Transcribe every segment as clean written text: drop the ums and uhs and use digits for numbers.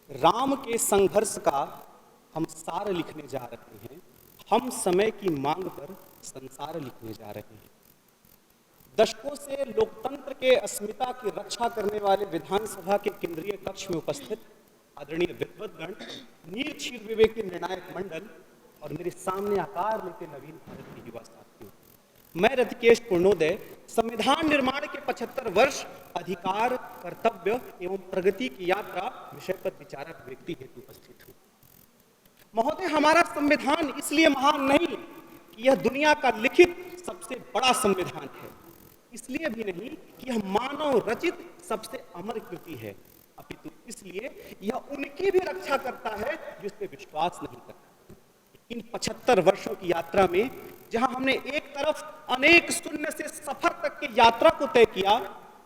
राम के संघर्ष का हम सार लिखने जा रहे हैं। हम समय की मांग पर संसार लिखने जा रहे हैं। दशकों से लोकतंत्र के अस्मिता की रक्षा करने वाले विधानसभा के केंद्रीय कक्ष में उपस्थित आदरणीय विद्वद्गण, नीर क्षीर विवेक के निर्णायक मंडल और मेरे सामने आकार लेते नवीन भारत के युवा साथियों, मैं रतिकेश पूर्णोदय संविधान निर्माण के 75 वर्ष अधिकार, कर्तव्य एवं प्रगति की यात्रा विषय पर विचारक व्यक्ति हेतु उपस्थित हूँ। महोदय, हमारा संविधान इसलिए महान नहीं कि यह दुनिया का लिखित सबसे बड़ा संविधान है, इसलिए भी नहीं कि यह मानव रचित सबसे अमर कृति है, अपितु इसलिए यह उनकी भी रक्षा करता है जो इस पे विश्वास नहीं करता। इन 75 वर्षों की यात्रा में जहां हमने एक तरफ अनेक शून्य से सफर तक की यात्रा को तय किया,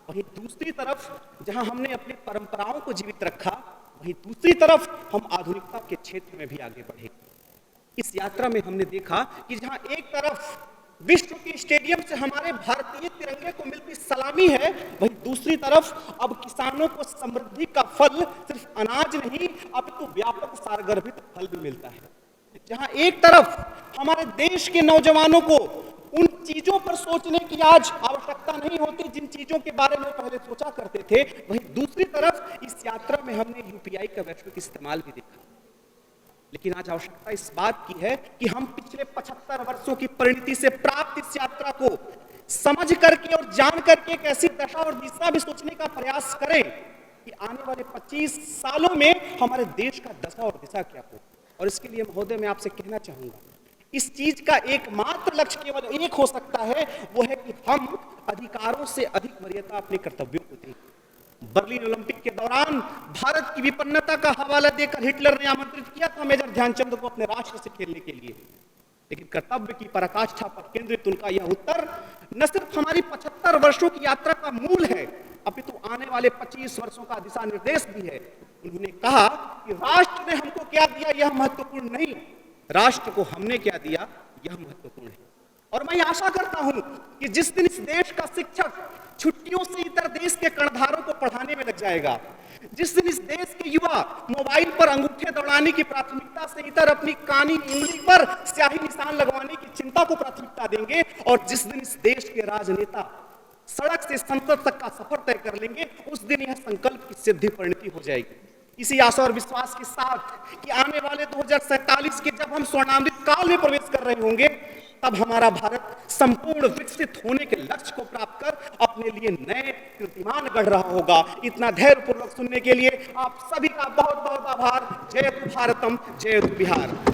वहीं दूसरी तरफ जहां हमने अपनी परंपराओं को जीवित रखा, वहीं दूसरी तरफ हम आधुनिकता के क्षेत्र में भी आगे बढ़े। इस यात्रा में हमने देखा कि जहां एक तरफ विश्व के स्टेडियम से हमारे भारतीय तिरंगे को मिलती सलामी है, वहीं दूसरी तरफ अब किसानों को समृद्धि का फल सिर्फ अनाज नहीं अपितु व्यापक सारगर्भित फल भी मिलता है। जहां एक तरफ हमारे देश के नौजवानों को उन चीजों पर सोचने की आज आवश्यकता नहीं होती जिन चीजों के बारे में पहले सोचा करते थे, वहीं दूसरी तरफ इस यात्रा में हमने यूपीआई का वैश्विक इस्तेमाल भी देखा। लेकिन आज आवश्यकता इस बात की है कि हम पिछले 75 वर्षों की परिणति से प्राप्त इस यात्रा को समझ करके और जान करके एक ऐसी दशा और दिशा भी सोचने का प्रयास करें कि आने वाले 25 सालों में हमारे देश का दशा और दिशा क्या हो। और इसके लिए महोदय मैं आपसे कहना चाहूंगा, इस चीज का एकमात्र लक्ष्य केवल एक हो सकता है, वो है कि हम अधिकारों से अधिक वरीयता अपने कर्तव्यों को दें। बर्लिन ओलंपिक के दौरान भारत की विपन्नता का हवाला देकर हिटलर ने आमंत्रित किया था मेजर ध्यानचंद को अपने राष्ट्र से खेलने के लिए, लेकिन कर्तव्य की पराकाष्ठा पर केंद्रित उनका यह उत्तर न सिर्फ हमारी 75 वर्षों की यात्रा का मूल है, अपितु आने वाले 25 वर्षों का दिशा निर्देश भी है। उन्होंने कहा कि राष्ट्र ने हमको क्या दिया यह महत्वपूर्ण नहीं, राष्ट्र को हमने क्या दिया यह महत्वपूर्ण है। और मैं आशा करता हूं कि जिस दिन इस देश का शिक्षक छुट्टियों से इतर देश के कर्णधारों को पढ़ाने में लग जाएगा, जिस दिन इस देश के युवा मोबाइल पर अंगूठे दौड़ाने की प्राथमिकता से इतर अपनी कानी उंगली पर स्याही निशान लगवाने की चिंता को प्राथमिकता देंगे, और जिस दिन इस देश के राजनेता सड़क से संसद तक का सफर तय कर लेंगे, उस दिन यह संकल्प की सिद्धि परिणति हो जाएगी। इसी आशा और विश्वास के साथ कि आने वाले 2047 के जब हम स्वर्णामृत काल में प्रवेश कर रहे होंगे, तब हमारा भारत संपूर्ण विकसित होने के लक्ष्य को प्राप्त कर अपने लिए नए कीर्तिमान गढ़ रहा होगा। इतना धैर्यपूर्वक सुनने के लिए आप सभी का बहुत बहुत आभार। जय भारतम, जय बिहार।